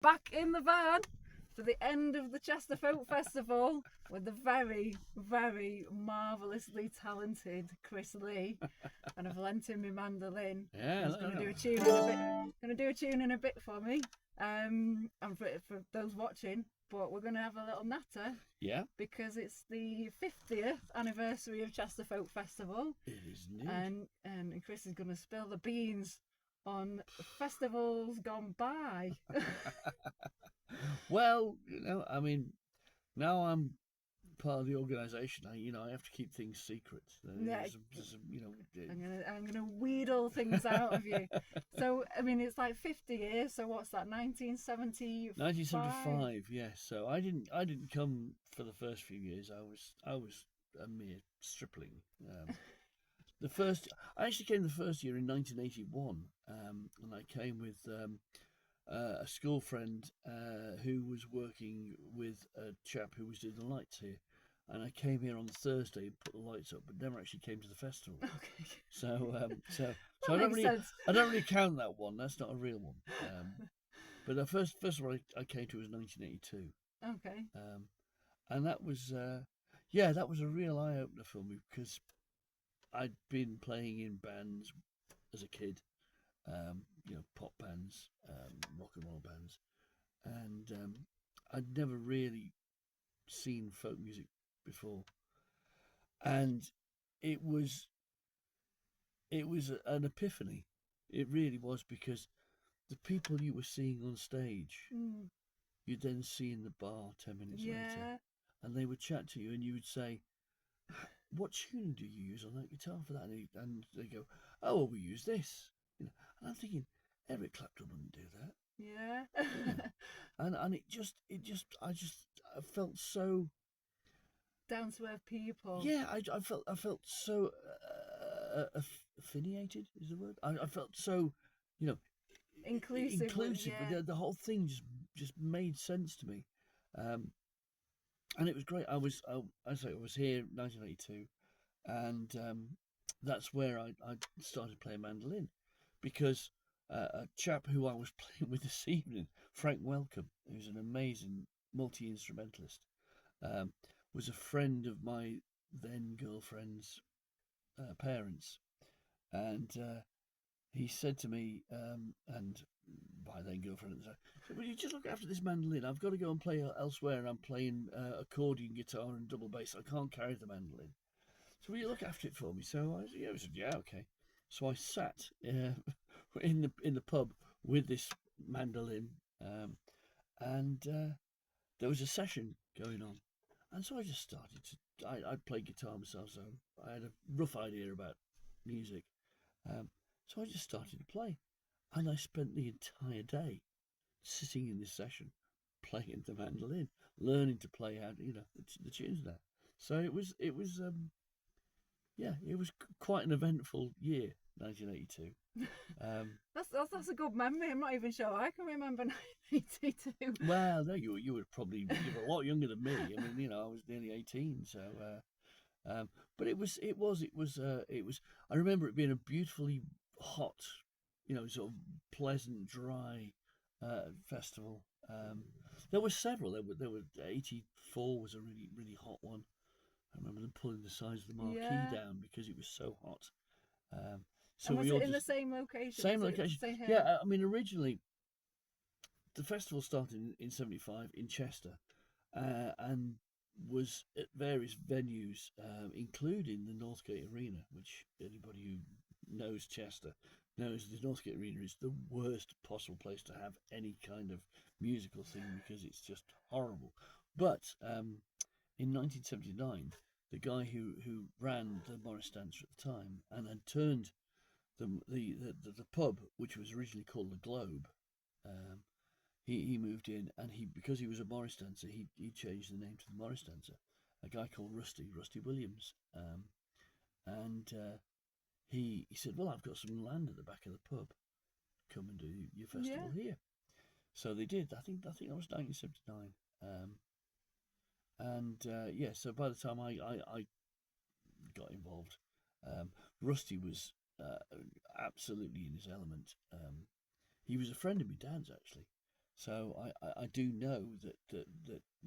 back in the van for the end of the Chester Folk Festival with the very, very marvellously talented Chris Lee, and I've lent him my mandolin. Yeah, he's going to do a tune in a bit. Going to do a tune in a bit for me, and for those watching. But we're going to have a little natter. Yeah. Because it's the 50th anniversary of Chester Folk Festival. It is indeed. And Chris is going to spill the beans on festivals gone by. Well, I mean, now I'm part of the organisation. I have to keep things secret. Yeah, I'm gonna wheedle things out of you. So I mean, it's like 50 years. So what's that? 1975. 1975. Yes. So I didn't come for the first few years. I was a mere stripling. I actually came the first year in 1981, and I came with a school friend who was working with a chap who was doing the lights here. And I came here on the Thursday and put the lights up, but never actually came to the festival. Okay. So I don't really count that one. That's not a real one. But the first one I came to was 1982. Okay. And that was that was a real eye opener for me because I'd been playing in bands as a kid, pop bands, rock and roll bands, and I'd never really seen folk music before, and it was an epiphany. It really was, because the people you were seeing on stage, you'd then see in the bar 10 minutes later, and they would chat to you, and you would say, "What tune do you use on that guitar for that?" And they go, "Oh, well, we use this." And I'm thinking, Eric Clapton wouldn't do that. Yeah. And I felt so down to earth people. Yeah, I felt so affiliated is the word. I felt so, inclusive. Yeah. The whole thing just made sense to me, and it was great. I was here in 1982, and that's where I started playing mandolin, because a chap who I was playing with this evening, Frank Welcome, who's an amazing multi-instrumentalist, was a friend of my then girlfriend's parents, and he said to me, and by then girlfriend, "Will you just look after this mandolin? I've got to go and play elsewhere, and I'm playing accordion guitar and double bass. I can't carry the mandolin. So will you look after it for me?" So I said, "Yeah, okay." So I sat in the pub with this mandolin, and there was a session going on. And so I just started to. I played guitar myself, so I had a rough idea about music. So I just started to play, and I spent the entire day sitting in this session, playing the mandolin, learning to play out, the tunes there. So it was quite an eventful year, 1982. That's a good memory. I'm not even sure I can remember 1982. Well, no, you were probably a lot younger than me. I mean, I was nearly 18, so. But it was. I remember it being a beautifully hot, sort of pleasant, dry festival. There were several. There were 84 was a really, really hot one. I remember them pulling the sides of the marquee down because it was so hot. So was it in the same location? Same location. Yeah, I mean, originally the festival started in 75 in Chester, and was at various venues, including the Northgate Arena, which anybody who knows Chester knows the Northgate Arena is the worst possible place to have any kind of musical thing, because it's just horrible. But in 1979, the guy who ran the Morris Dancer at the time and had turned the pub, which was originally called the Globe, he moved in, and because he was a Morris Dancer, he changed the name to the Morris Dancer. A guy called Rusty Williams, and he said, "Well, I've got some land at the back of the pub. Come and do your festival here." So they did. I think that was 1979, and so by the time I got involved, Rusty was absolutely in his element. He was a friend of my dad's, actually. So I do know that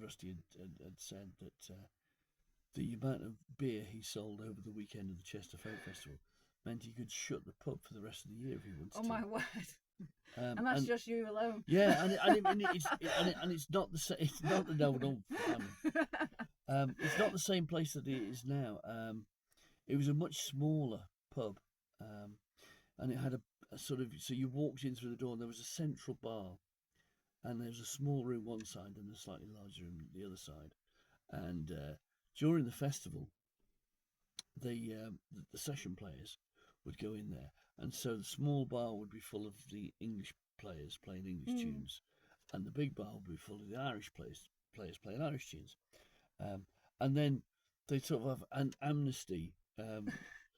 Rusty had said that the amount of beer he sold over the weekend of the Chester Folk Festival meant he could shut the pub for the rest of the year if he wanted Oh to. my word! And that's just you alone. Yeah, and it's not the same. It's not the no. It's not the same place that it is now. It was a much smaller pub, and it had a sort of, so you walked in through the door and there was a central bar, and there was a small room one side and a slightly larger room the other side. And during the festival, the session players would go in there, and so the small bar would be full of the English players playing English tunes, and the big bar would be full of the Irish players playing Irish tunes. And then they'd sort of have an amnesty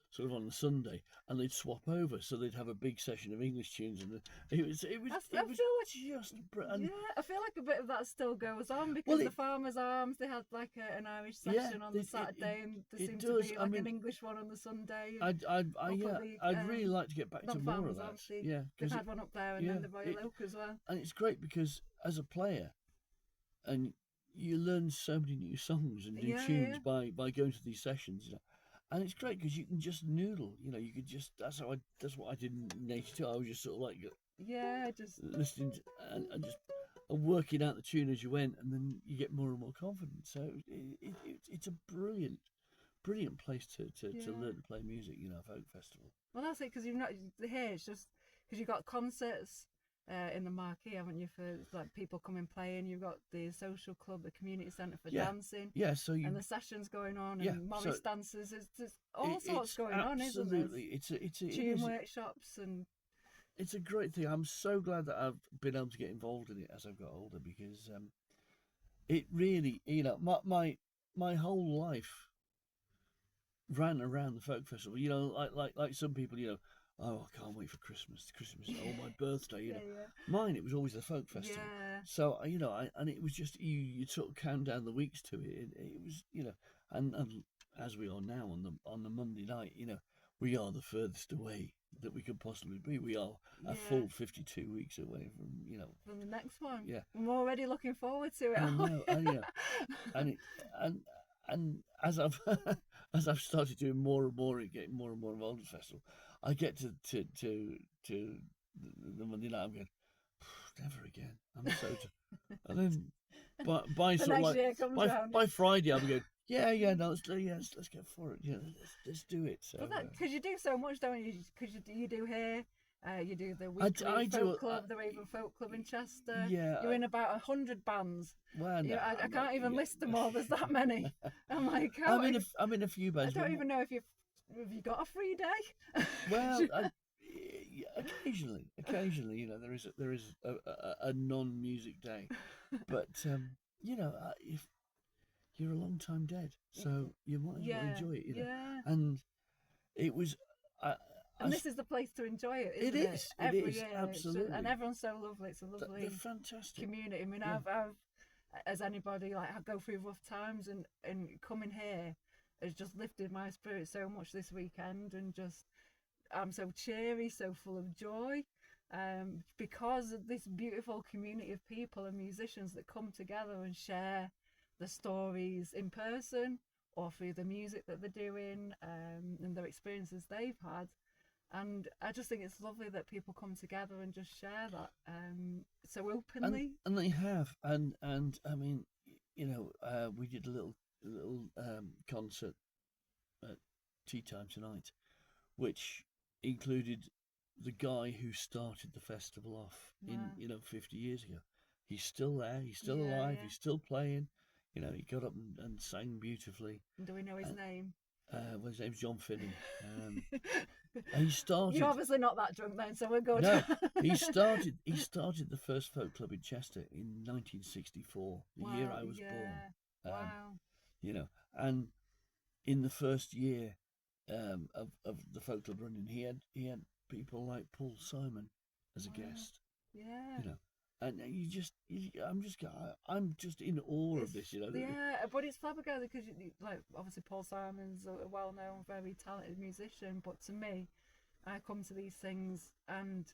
sort of on the Sunday, and they'd swap over, so they'd have a big session of English tunes, and it was just Yeah, I feel like a bit of that still goes on because the Farmers Arms, they had like an Irish session on the Saturday, and there seemed to be like an English one on the Sunday. I'd really like to get back to more of that. Yeah, they've had one up there, and then the Royal Oak as well. And it's great because as a player, and you learn so many new songs and new tunes by going to these sessions, you know. And it's great because you can just noodle, you know. You could just that's what I did in '82. I was just sort of like just listening to, and just working out the tune as you went, and then you get more and more confident. So it's a brilliant place to learn to play music, you know, folk festival. Well, that's it, because you've not here. It's just because you've got concerts in the marquee, haven't you, for like people coming playing. You've got the social club, the community centre for dancing. Yeah, so and the sessions going on, and Morris dances. There's all sorts going on, isn't there? Absolutely, it's tune workshops, and it's a great thing. I'm so glad that I've been able to get involved in it as I've got older, because it really, you know, my whole life ran around the folk festival. You know, like some people, you know, oh, I can't wait for Christmas. Christmas, my birthday, you know. Mine, it was always the folk festival. Yeah. So, you know, and it was just, you sort of count down the weeks to it. It was, you know, and as we are now on the Monday night, you know, we are the furthest away that we could possibly be. We are a full 52 weeks away from, you know. From the next one. Yeah. I'm already looking forward to it. I know, and as I've as I've started doing more and more and getting more and more involved in the festival, I get to the Monday night, I'm going, never again. I'm so and then by Friday I'm going, no, let's get for it. Yeah, let's do it. So because you do so much, don't you? Because you do here. You do the weekly folk club, the Raven Folk Club in Chester. Yeah, you're in about 100 bands. Well, no, I can't even list them all. There's that many. I'm like, I'm in a few bands. I don't even know if you got a free day. Well, occasionally, you know, there is a non-music day, but you know, if you're a long time dead, so you might as well enjoy it, you know. Yeah. And it was. And this is the place to enjoy it, isn't it? Every year, absolutely. And everyone's so lovely. It's a lovely they're fantastic community. I mean, I've as anybody, like, I go through rough times, and coming here has just lifted my spirit so much this weekend, and just I'm so cheery, so full of joy, because of this beautiful community of people and musicians that come together and share the stories in person or through the music that they're doing, and their experiences they've had. And I just think it's lovely that people come together and just share that so openly. And they have, and I mean, you know, we did a little concert at tea time tonight, which included the guy who started the festival off in 50 years ago. He's still there. He's still alive. He's still playing. You know, he got up and sang beautifully. Do we know his name? Well, his name's John Finney. He started. You're obviously not that drunk then, so we're good. No, he started the first folk club in Chester in 1964, the year I was born. Wow. You know, and in the first year of the folk club running, he had people like Paul Simon as a guest. Yeah. You know. And I'm just in awe of this, you know. Yeah, but it's flabbergasting because, like, obviously Paul Simon's a well-known, very talented musician. But to me, I come to these things and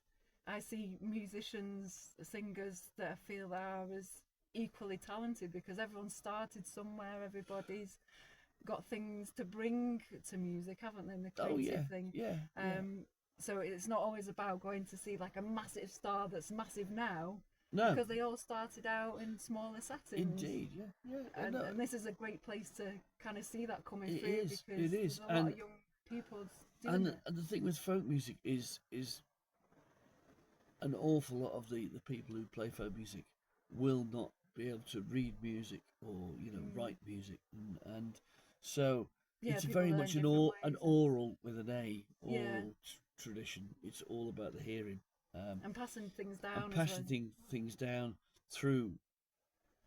I see musicians, singers that I feel are as equally talented because everyone started somewhere. Everybody's got things to bring to music, haven't they? In the Oh creative yeah, thing. yeah, yeah. So it's not always about going to see like a massive star that's massive now, No, because they all started out in smaller settings. indeed, yeah, yeah. No, And this is a great place to kind of see that coming it through is, because it is, there's a lot of young people doing it. and the thing with folk music is an awful lot of the people who play folk music will not be able to read music or write music, and so Yeah, it's people very learn much different an ways. oral with an A, Yeah, oral tradition. It's all about the hearing, and passing things and down as well. passing things down through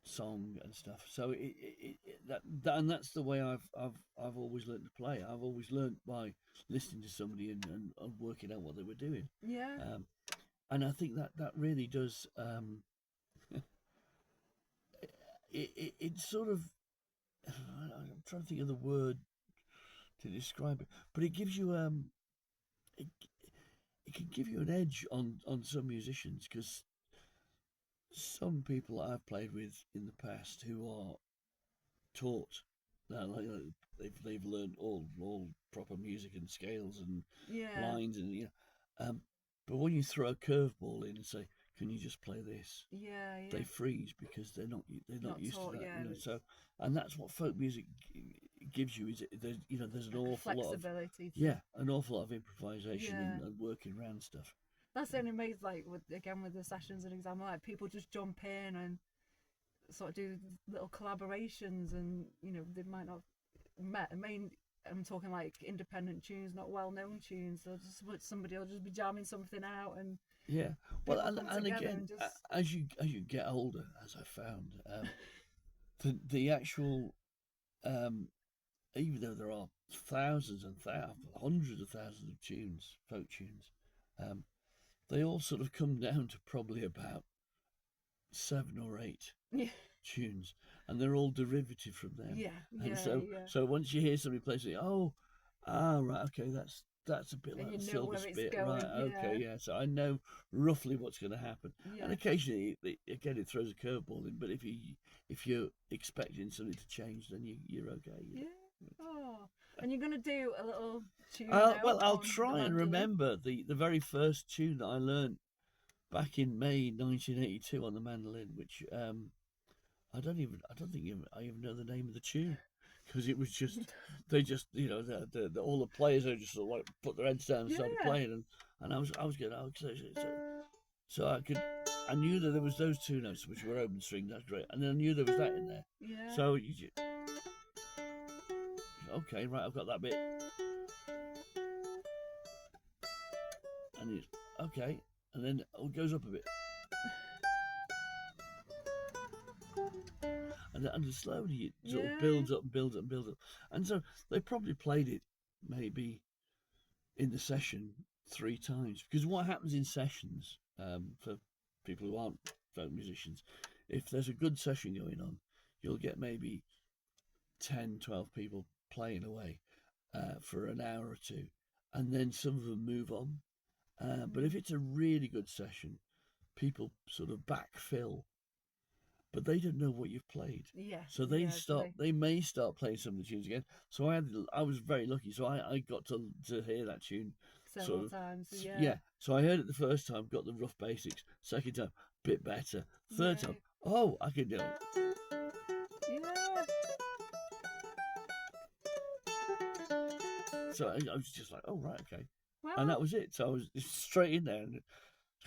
song and stuff. So and that's the way I've always learned to play. I've always learned by listening to somebody and working out what they were doing. Yeah, Um, and I think that really does. It sort of. I'm trying to think of the word to describe it, but it gives you it, it can give you an edge on some musicians because some people I've played with in the past who are taught. They've learned all proper music and scales and yeah, lines but when you throw a curveball in and say, "Can you just play this?" yeah, They yeah. freeze because they're not Not used to taught, that. yeah. So and that's what folk music gives you is there's an Like a awful lot of flexibility to, an awful lot of improvisation yeah. and working around stuff. That's the only amazing, like with the sessions and example, like people just jump in and sort of do little collaborations, and they might not met. I mean, I'm talking like independent tunes, not well-known tunes. They'll just somebody will just be jamming something out, and Yeah, well, people come and together again, and just as you get older, as I found, the actual even though there are thousands and hundreds of thousands of tunes, folk tunes, um, they all sort of come down to probably about 7 or 8 yeah, tunes, and they're all derivative from them. yeah, And yeah, so, yeah. once you hear somebody play something, right, okay, that's a bit And like you the know silver where it's spit, right? going. Okay, Yeah, yeah. So I know roughly what's going to happen, and yeah, occasionally, again, it throws a curveball in. But if you're expecting something to change, then you're okay. yeah. Oh, and you're gonna do a little tune Well, now I'll on the try and mandolin. remember the very first tune that I learned back in May 1982 on the mandolin, which I don't think I even know the name of the tune because it was just they just all the players are just sort of like put their heads down and started Yeah, playing, and I was getting so I knew that there was those two notes which were open string. That's great, and then I knew there was that in there. yeah, So okay, right, I've got that bit, and it's okay, and then it goes up a bit. And slowly it sort of yeah, builds up and builds up and builds up. And so they probably played it maybe in the session 3 times. Because what happens in sessions, for people who aren't folk musicians, if there's a good session going on, you'll get maybe 10, 12 people playing away for an hour or two. And then some of them move on. But if it's a really good session, people sort of backfill, but they don't know what you've played. yeah, So yeah. So they may start playing some of the tunes again. So I was very lucky. So I got to hear that tune sort several of, times. Yeah, yeah. So I heard it the first time, got the rough basics. Second time, bit better. Third yeah, time, oh, I can do it. yeah. So I was just like, oh, right, okay. And that Well, was it. So I was straight in there and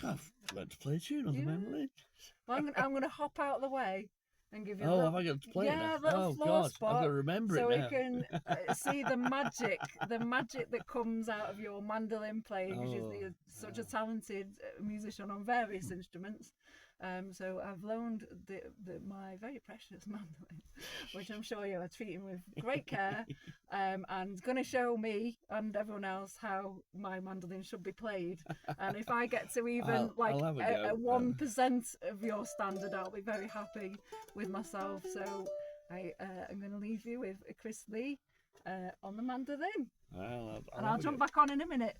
I've learned to play a tune on the yeah. mandolin. Well, I'm gonna hop out of the way and give you a Oh, have little, I got to play it now? yeah, a little Oh, floor God, I've got spot to remember so it we now. can see the magic that comes out of your mandolin playing, because Oh, you're such a talented musician on various instruments. So I've loaned my very precious mandolin, which I'm sure you are treating with great care, and going to show me and everyone else how my mandolin should be played. And if I get to even I'll have a go. a 1% of your standard, I'll be very happy with myself. So I'm going to leave you with Chris Lee on the mandolin, I'll and have I'll a jump go. back on in a minute.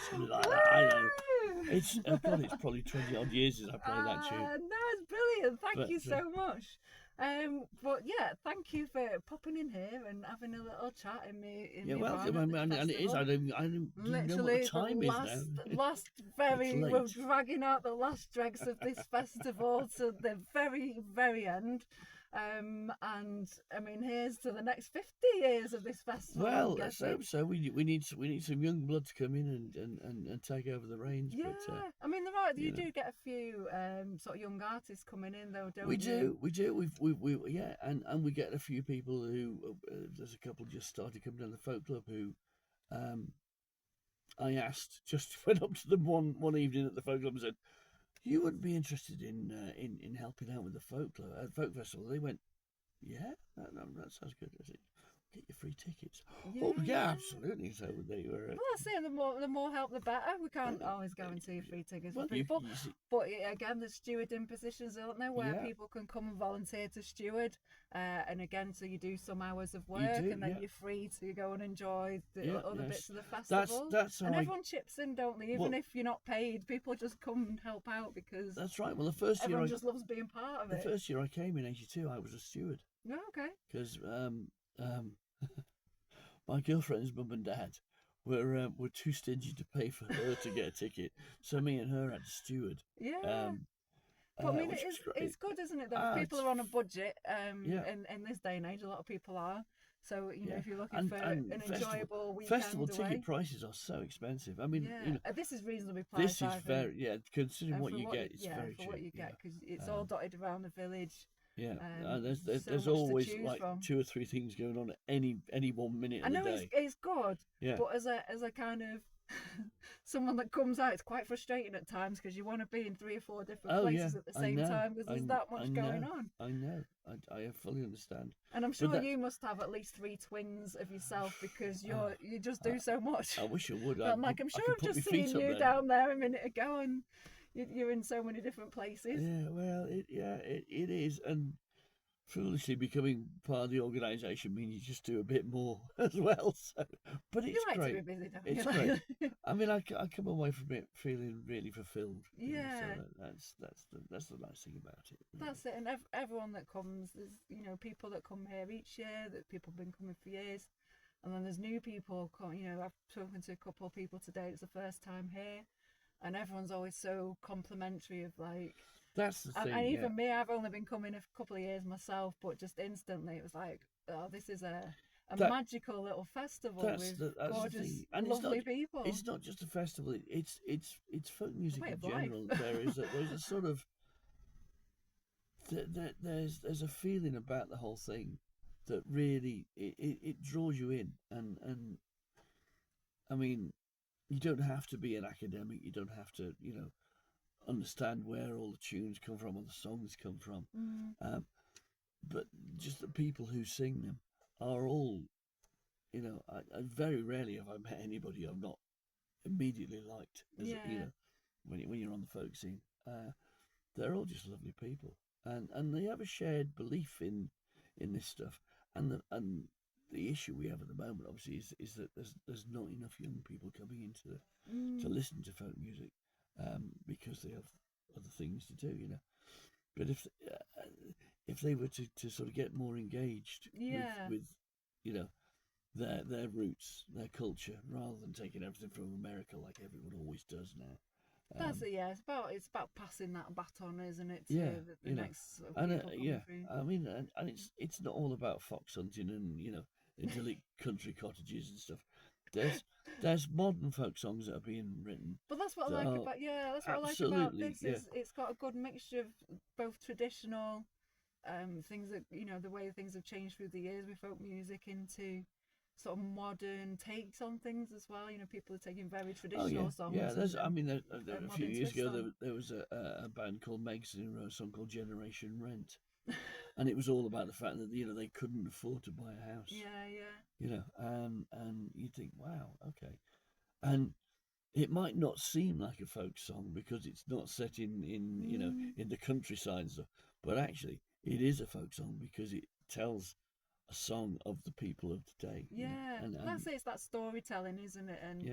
something like that. I know. Woo! It's oh God, it's probably 20 odd years since I played that tune. No, it's brilliant. Thank But you so much. But yeah, thank you for popping in here and having a little chat in me. yeah, me well, van at the and it is. festival. I don't even know what the Literally time is now. last It's very, we're late. dragging out the last dregs of this festival to the very, very end. And I mean, here's to the next 50 years of this festival. Well, let's hope so. We need some young blood to come in and take over the reins. Yeah, But I mean, you do get a few sort of young artists coming in, though, don't you? we do. We yeah, and we get a few people who there's a couple just started coming down the folk club who I asked, just went up to them one evening at the folk club and said, "You wouldn't be interested in helping out with the folk club folk festival?" They went, "Yeah, that sounds good." I said, "Get your free tickets." Oh yeah, absolutely. So they were. Well, that's it. The more help, the better. We can't always guarantee free tickets for Well, people, you see, but again, there's stewarding positions, aren't there, where Yeah. people can come and volunteer to steward. And again, so you do some hours of work, do, and then yeah. you're free to go and enjoy the Yeah, other yes. bits of the festival. That's how and I. everyone chips in, don't they? Even Well- if you're not paid, people just come and help out because That's right. Well, the first year everyone just loves being part of the it. first year I came in '82, I was a steward Oh, okay. because my girlfriend's mum and dad were too stingy to pay for her to get a ticket, so me and her had to steward. Yeah. But I mean, which was great. it's good, isn't it? That Ah, people it's- are on a budget. Yeah. In this day and age, a lot of people are. So you know, Yeah. if you're looking And- for and an festival- enjoyable weekend Festival away, ticket prices are so expensive. I mean, yeah, you know, this is reasonably priced. this is I think. very considering And what for you get, it's yeah, very for cheap. what you get, because it's Um, all dotted around the village. Yeah, so there's much to always choose like from. 2 or 3 things going on at any 1 minute I of the know day. it's good, Yeah. but as a kind of someone that comes out, it's quite frustrating at times because you want to be in 3 or 4 different Oh, places yeah, at the I same know, time because there's that much going on. I know. I fully understand. And I'm sure that- you must have at least 3 twins of yourself because you just do so much. I wish I would. I'm like, I'm sure I've just seen you down there a minute ago, and you're in so many different places. Yeah, well, it is, and foolishly becoming part of the organisation means you just do a bit more as well. So, but it's You like great. to be busy, don't It's you? great. I mean, I come away from it feeling really fulfilled. you know, Yeah. so that's the nice thing about it. really. That's it, and everyone that comes, there's people that come here each year, that people have been coming for years, and then there's new people come. I've spoken to a couple of people today. It's the first time here, and everyone's always so complimentary of like. That's the thing. And yeah. even me, I've only been coming a couple of years myself, but just instantly it was like, oh, this is a magical little festival with that's the gorgeous, thing. And lovely people. It's not just a festival. It's folk music way in of life. general. There's a sort of there's a feeling about the whole thing that really it draws you in, and I mean, you don't have to be an academic. You don't have to understand where all the tunes come from or the songs come from. But just the people who sing them are all, I very rarely have I met anybody I've not immediately liked. When you're on the folk scene, they're all just lovely people, and they have a shared belief in this stuff. And the issue we have at the moment, obviously, is that there's not enough young people coming into to listen to folk music, because they have other things to do, But if they were to sort of get more engaged with their roots, their culture, rather than taking everything from America like everyone always does now. That's it. Yeah, it's about passing that baton, isn't it? To Yeah, the next sort of and people coming through. I mean, and it's not all about fox hunting and idyllic country cottages and stuff. There's modern folk songs that are being written. But that's what I like about that's what I like about this. Is it's got a good mixture of both traditional things that the way things have changed through the years with folk music into sort of modern takes on things as well. People are taking very traditional songs. Yeah, a few years ago on. there was a band called Megs who wrote a song called Generation Rent. And it was all about the fact that they couldn't afford to buy a house. Yeah. And you think, wow, okay. And it might not seem like a folk song because it's not set in in the countryside and stuff, but actually it is a folk song because it tells a song of the people of today. Yeah, that's it. It's that storytelling, isn't it? And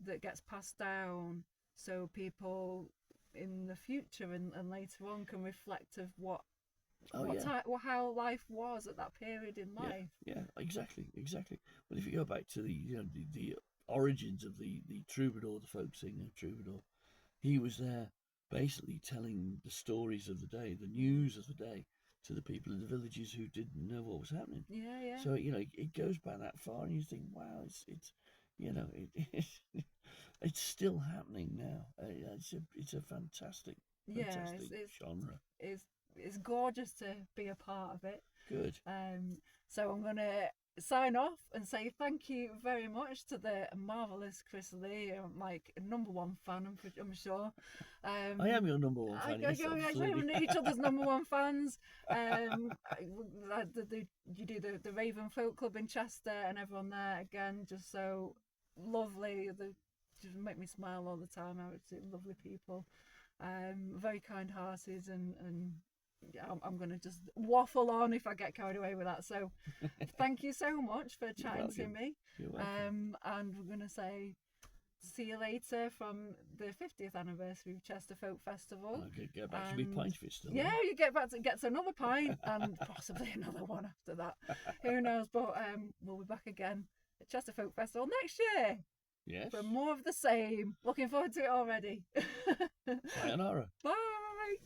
that gets passed down, so people in the future and later on can reflect of what how life was at that period in life. Yeah, exactly. Well, if you go back to the origins of the troubadour, the folk singer troubadour, he was there basically telling the stories of the day, the news of the day, to the people in the villages who didn't know what was happening. Yeah. So it goes back that far, and you think, wow, it's it's still happening now. It's a fantastic genre. It's gorgeous to be a part of it. Good. So I'm gonna sign off and say thank you very much to the marvelous Chris Lee. I'm like number one fan, I'm sure. I am your number one fan. Yes, absolutely. Each other's number one fans. You do the Raven Folk Club in Chester, and everyone there again, just so lovely. They just make me smile all the time. Absolutely lovely people. Very kind-hearted, and I'm going to just waffle on if I get carried away with that. So thank you so much for chatting to me. You're welcome. And we're going to say see you later from the 50th anniversary of Chester Folk Festival. I'll get back to my pint fist. Yeah, you get to another pint and possibly another one after that. Who knows? But we'll be back again at Chester Folk Festival next year. Yes. For more of the same. Looking forward to it already. Sayonara. Bye.